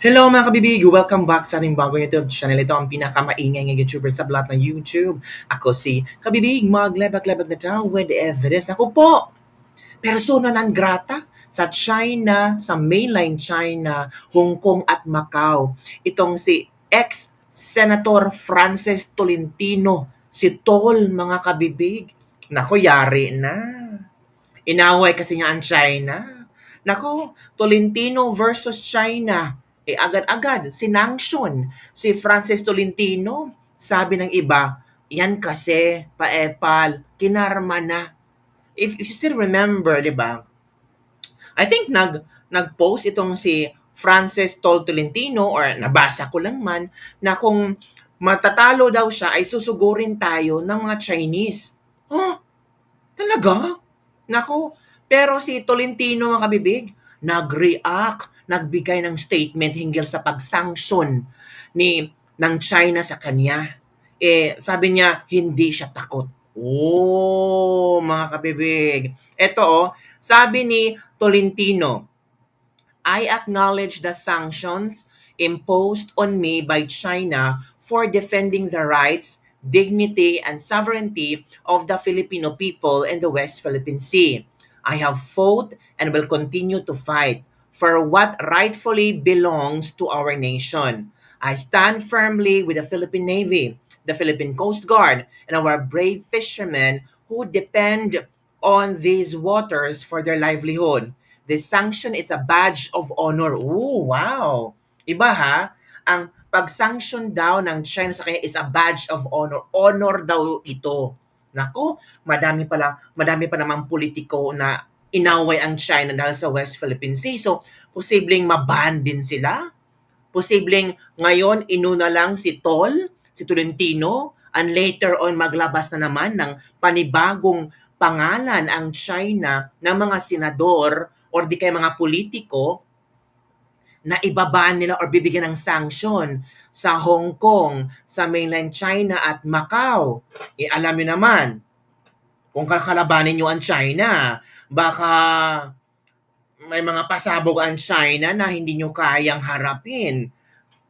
Hello mga kabibig! Welcome back sa ating bagong YouTube channel. Ito ang pinakamaingay ng YouTuber sa lahat ng YouTube. Ako si Kabibig, maglebag-lebag na daw with evidence. Ako po! Persona non grata sa China, sa mainland China, Hong Kong at Macau. Itong si ex-Senator Francis Tolentino, si Tol mga kabibig. Nako, yari na. Inaway kasi nga ang China. Nako, Tolentino versus China. Agad-agad, sinanction si Francis Tolentino. Sabi ng iba, yan kasi, paepal, kinarma na. If you still remember, di ba? I think nag-post itong si Francis Tolentino or nabasa ko lang man na kung matatalo daw siya ay susugurin tayo ng mga Chinese. Oh, talaga? Nako, pero si Tolentino mga kabibig, nag-react, nagbigay ng statement hinggil sa pag-sanction ng China sa kanya. Sabi niya, hindi siya takot. Oh, mga kabibig. Ito sabi ni Tolentino, I acknowledge the sanctions imposed on me by China for defending the rights, dignity, and sovereignty of the Filipino people in the West Philippine Sea. I have fought and will continue to fight for what rightfully belongs to our nation. I stand firmly with the Philippine Navy, the Philippine Coast Guard, and our brave fishermen who depend on these waters for their livelihood. This sanction is a badge of honor. Ooh, wow! Iba ha? Ang pag-sanction daw ng China sa kanya is a badge of honor. Honor daw ito. Nako, madami pa namang politiko na inaway ang China dahil sa West Philippine Sea. So, posibleng maban din sila. Posibleng ngayon inuna lang si Tolentino, and later on maglabas na naman ng panibagong pangalan ang China ng mga senador or di kaya mga politiko na ibabaan nila or bibigyan ng sanction sa Hong Kong, sa mainland China at Macau. Alam niyo naman, kung kakalabanin niyo ang China, baka may mga pasabog ang China na hindi niyo kayang harapin.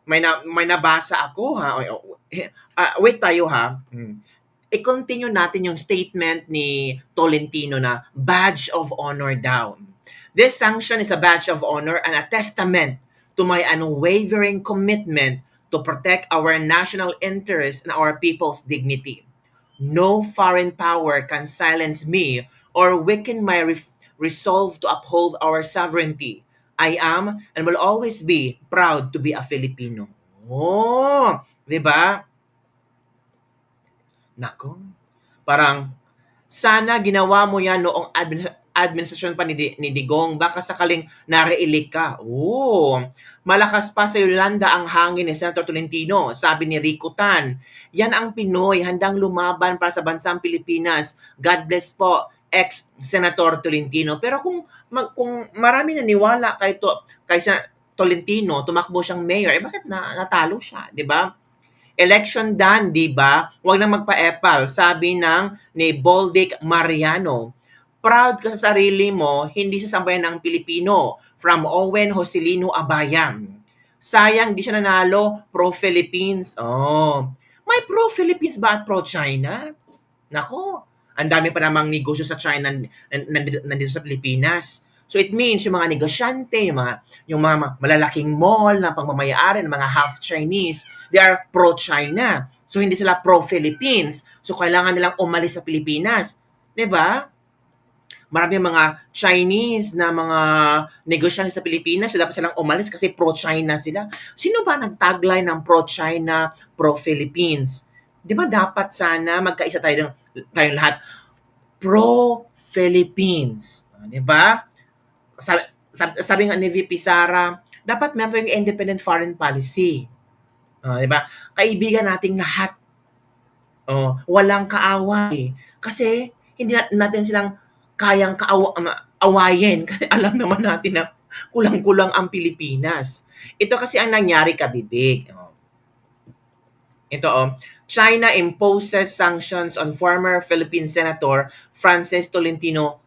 May nabasa ako ha. Wait tayo ha. I-continue natin yung statement ni Tolentino na badge of honor daw. This sanction is a badge of honor and a testament to my unwavering commitment to protect our national interests and our people's dignity. No foreign power can silence me or weaken my resolve to uphold our sovereignty. I am and will always be proud to be a Filipino. Oh, 'di ba? Nako. Parang sana ginawa mo 'yan noong administrasyon pa ni Digong, baka sakaling nare-elect ka. Oh, malakas pa sa Yolanda ang hangin ni Senator Tolentino, sabi ni Rico Tan. Yan ang Pinoy, handang lumaban para sa bansang Pilipinas. God bless po, ex-Senator Tolentino. Pero kung marami naniwala kay Tolentino, tumakbo siyang mayor, bakit natalo siya, 'di ba? Election done, di ba? Huwag nang magpa-epal, sabi ni Boldic Mariano. Proud ka sa sarili mo, hindi sa sambayan ng Pilipino. From Owen Joselino Abayam. Sayang, di siya nanalo, pro-Philippines. Oh. May pro-Philippines ba at pro-China? Nako, ang dami pa namang negosyo sa China nandito sa Pilipinas. So it means yung mga negosyante, yung mga malalaking mall na pangmamayari ng mga half Chinese, they are pro-China. So hindi sila pro-Philippines. So kailangan nilang umalis sa Pilipinas. 'Di ba? Marami mga Chinese na mga negosyante sa Pilipinas, so dapat silang umalis kasi pro-China sila. Sino ba nag-tagline ng pro-China, pro-Philippines? Di ba dapat sana magkaisa tayong lahat? Pro-Philippines. Di ba? Sabi nga ni VP Sara, dapat meron tayong independent foreign policy. Di ba? Kaibigan nating lahat. Walang kaaway. Kasi hindi natin silang kayang awayin kasi alam naman natin na kulang-kulang ang Pilipinas. Ito kasi ang nangyari, kabibig. Ito China imposes sanctions on former Philippine Senator Francis Tolentino,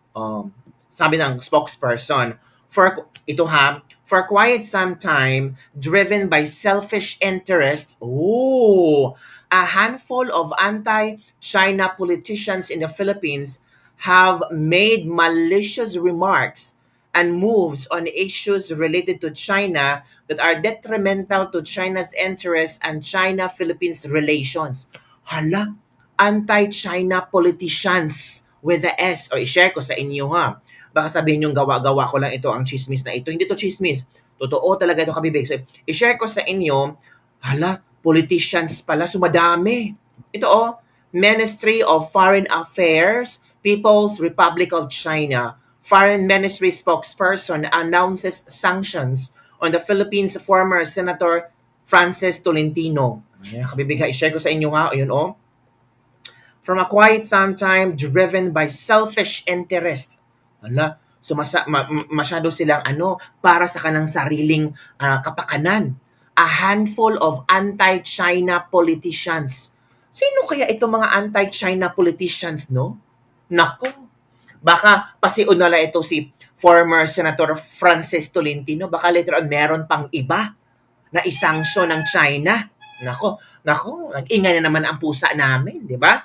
sabi ng spokesperson, for quite some time, driven by selfish interests, a handful of anti-China politicians in the Philippines have made malicious remarks and moves on issues related to China that are detrimental to China's interests and China-Philippines relations. Hala, anti-China politicians with the S. O, i-share ko sa inyo ha. Baka sabihin yung gawa-gawa ko lang ito, ang chismis na ito. Hindi to chismis. Totoo talaga ito, kabibig. So, i-share ko sa inyo, hala, politicians pala, sumadami. Ito Ministry of Foreign Affairs, People's Republic of China. Foreign Ministry spokesperson announces sanctions on the Philippines former Senator Francis Tolentino. Ayan, kabibig ha, i-share ko sa inyo ha. Ayun From a quiet sometime driven by selfish interest. Hala, so masyado silang para sa kanang sariling kapakanan. A handful of anti-China politicians. Sino kaya itong mga anti-China politicians, no? Nako, baka pasiunala ito si former Senator Francis Tolentino. Baka later on meron pang iba na isanksyon ng China. Nako, nag-ingay na naman ang pusa namin, di ba?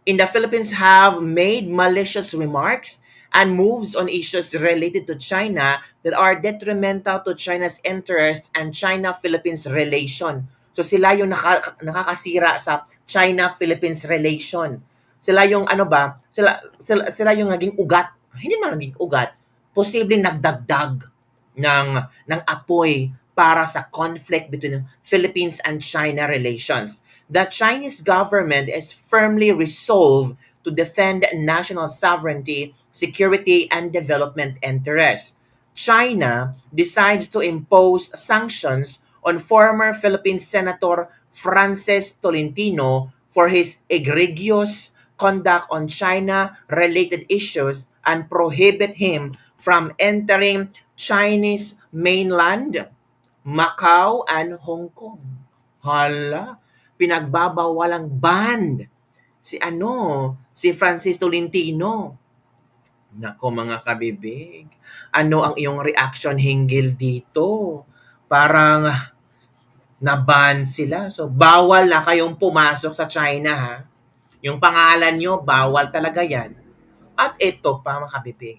In the Philippines have made malicious remarks and moves on issues related to China that are detrimental to China's interests and China-Philippines relation. So sila yung nakakasira sa China-Philippines relation. Sila yung sila yung naging ugat. Hindi man naging ugat. Posibleng nagdagdag ng apoy para sa conflict between Philippines and China relations. The Chinese government is firmly resolved to defend national sovereignty, security, and development interests. China decides to impose sanctions on former Philippine Senator Francis Tolentino for his egregious conduct on China-related issues and prohibit him from entering Chinese mainland, Macau, and Hong Kong. Hala, pinagbabawalang banned si Francis Tolentino. Nako mga kabibig, ano ang iyong reaction hinggil dito? Parang na-ban sila. So, bawal na kayong pumasok sa China ha. Yung pangalan nyo, bawal talaga yan. At ito pa mga kabibig,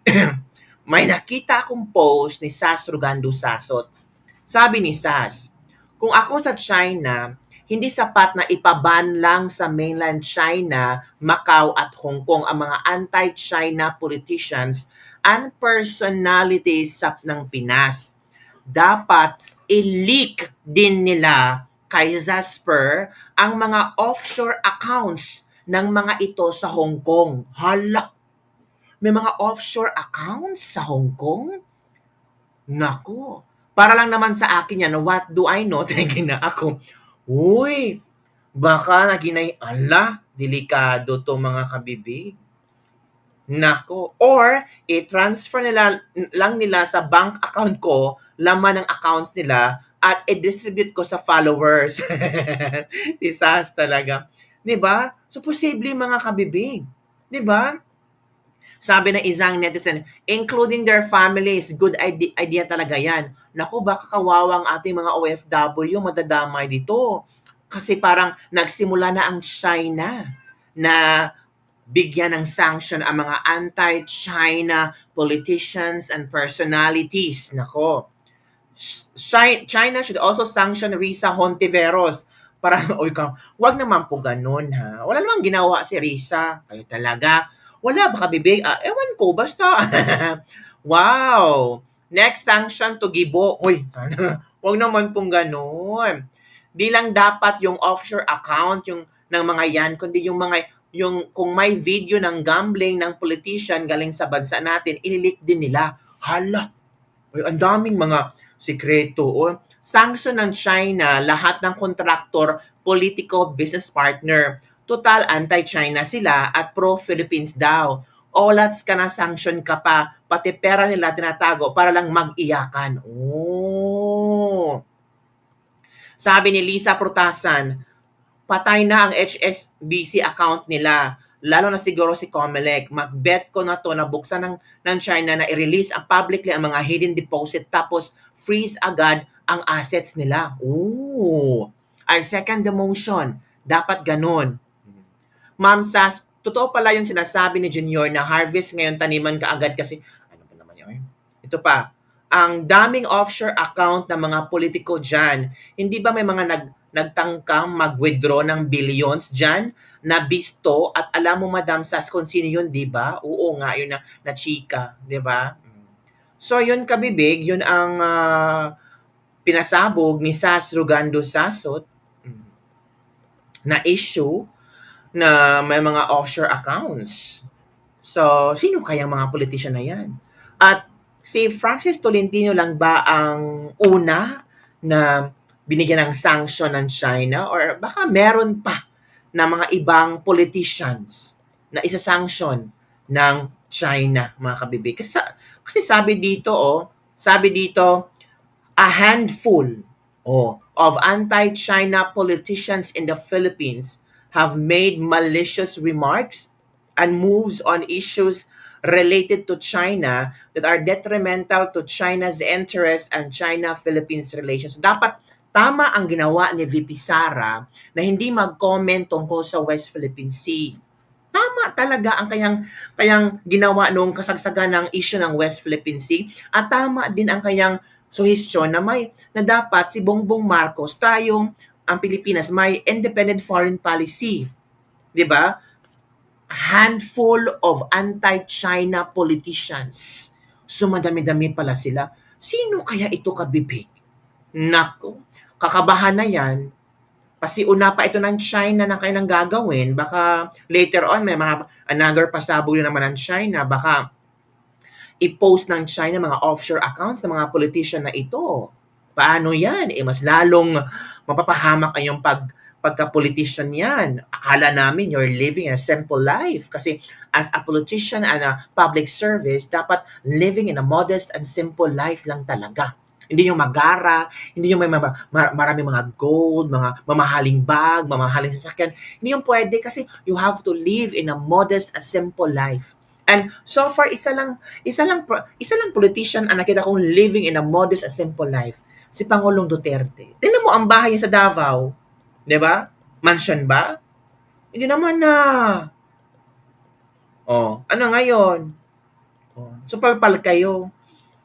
may nakita akong post ni Sas Rugando Sasot. Sabi ni Sas, kung ako sa China, hindi sapat na ipaban lang sa mainland China, Macau at Hong Kong ang mga anti-China politicians and personalities ng Pinas. Dapat i-leak din nila kay Zasper ang mga offshore accounts ng mga ito sa Hong Kong. Hala! May mga offshore accounts sa Hong Kong? Nako, para lang naman sa akin yan, what do I know? Tingin na ako, uy, baka naginay, delikado to mga kabibig. Nako, or i-transfer lang nila sa bank account ko, laman ng accounts nila, at i-distribute ko sa followers. Si Sas talaga. 'Di ba? So, posible mga kabibig. 'Di ba? Sabi ng isang netizen, including their families, good idea talaga yan. Naku, baka kawawang ating mga OFW madadamay dito. Kasi parang nagsimula na ang China na bigyan ng sanction ang mga anti-China politicians and personalities. Nako. China should also sanction Risa Hontiveros. Parang, wag naman po ganun ha. Wala namang ginawa si Risa. Kayo talaga. Wala, baka bibig. Ewan ko, basta. Wow. Next sanction to Gibo. Uy, sana. Wag naman pong ganun. Di lang dapat yung offshore account yung ng mga yan, kundi yung kung may video ng gambling ng politician galing sa bansa natin, inilik din nila. Hala. Uy, ang daming mga sikreto. Sanction ng China, lahat ng kontraktor, politiko, business partner. Total anti-China sila at pro-Philippines daw. Olats ka na sanction ka pa, pati pera nila tinatago para lang mag-iyakan. Sabi ni Lisa Prutasan, patay na ang HSBC account nila. lalo na siguro si Comelec, mag-bet ko na to na buksan ng China na i-release ang publicly ang mga hidden deposit tapos freeze agad ang assets nila. Ooh. Ang second demotion, dapat ganun. Ma'am Sas, totoo pala yung sinasabi ni Junior na harvest ngayon taniman ka agad kasi, ano ba naman yun? Ito pa, ang daming offshore account ng mga politiko dyan. Hindi ba may mga nagtangkang mag-withdraw ng billions dyan na bisto at alam mo Madam Sas kung sino yun, di ba? Oo nga, yun na chika, di ba? So yun kabibig, yun ang pinasabog ni Sas Rugando Sasot na issue na may mga offshore accounts. So, sino kayang mga politician na yan? At si Francis Tolentino lang ba ang una na binigyan ng sanction ng China or baka meron pa na mga ibang politicians na isa-sanction ng China, mga kabibig? Kasi sabi dito, a handful of anti-China politicians in the Philippines have made malicious remarks and moves on issues related to China that are detrimental to China's interests and China-Philippines relations. Dapat tama ang ginawa ni VP Sara na hindi mag-comment tungkol sa West Philippine Sea. Tama talaga ang kayang ginawa nung kasagsagan ng issue ng West Philippine Sea at tama din ang kayang suhestyon na dapat si Bongbong Marcos ang Pilipinas may independent foreign policy. 'Di ba? Handful of anti-China politicians. So madami-dami pala sila. Sino kaya ito kabibig? Nako, kakabahan na yan. Pasiuna pa ito ng China na kailang gagawin. Baka later on may mga another pasabog na naman ng China. Baka i-post ng China mga offshore accounts ng mga politician na ito. Paano yan? Mas lalong mapapahamak ang pagka-politician yan. Akala namin you're living a simple life. Kasi as a politician and a public service, dapat living in a modest and simple life lang talaga. Hindi yung magara, hindi yung may maraming mga gold, mga mamahaling bag, mamahaling sasakyan. Hindi yung pwede kasi you have to live in a modest and simple life. And so far, isa lang politician ang nakita kong living in a modest and simple life. Si Pangulong Duterte. Tingnan mo ang bahay niya sa Davao. 'Di ba? Mansion ba? Hindi naman na. Ano ngayon? So palpal kayo.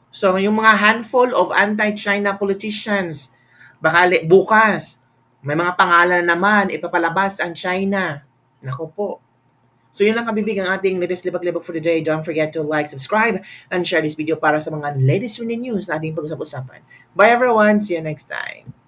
So yung mga handful of anti-China politicians, baka bukas may mga pangalan naman ipapalabas ang China. Nako po. So yun lang kabibig ang ating latest libag-libag for today. Don't forget to like, subscribe, and share this video para sa mga latest news na ating pag-usap-usapan. Bye everyone! See you next time!